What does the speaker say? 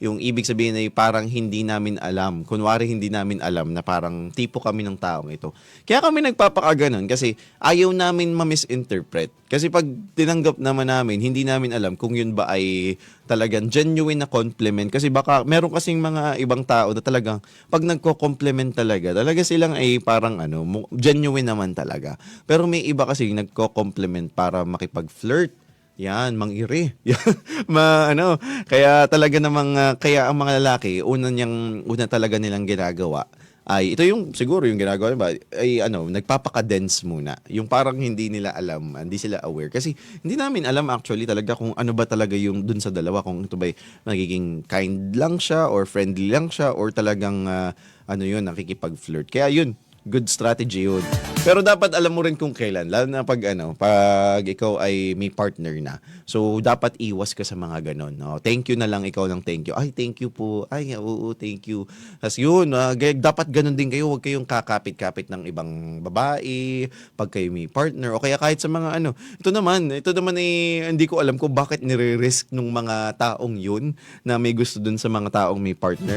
Yung ibig sabihin ay parang hindi namin alam. Kunwari hindi namin alam na parang tipo kami ng taong ito. Kaya kami nagpapakaganon kasi ayaw namin ma-misinterpret. Kasi pag tinanggap naman namin, hindi namin alam kung yun ba ay talagang genuine na compliment. Kasi baka meron kasing mga ibang tao na talagang pag nagko-compliment talaga silang ay parang genuine naman talaga. Pero may iba kasi nagko-compliment para makipag-flirt. Yan, mangiri. Yan, kaya talaga namang kaya ang mga lalaki una talaga nilang ginagawa ay ito yung siguro yung ginagawa ba ay nagpapaka-dense muna. Yung parang hindi nila alam, hindi sila aware kasi hindi namin alam actually talaga kung ano ba talaga yung dun sa dalawa kung ito ba magiging kind lang siya or friendly lang siya or talagang yun nakikipag-flirt. Kaya yun, good strategy yun. Pero dapat alam mo rin kung kailan, lalo na pag ikaw ay may partner na. So, dapat iwas ka sa mga ganon. No? Thank you na lang, ikaw lang thank you. Ay, thank you po. Ay, oo, thank you. Tapos yun, dapat ganon din kayo. Huwag kayong kakapit-kapit ng ibang babae, pag kayo may partner, o kaya kahit sa mga ito naman hindi ko alam kung bakit nire-risk nung mga taong yun na may gusto dun sa mga taong may partner.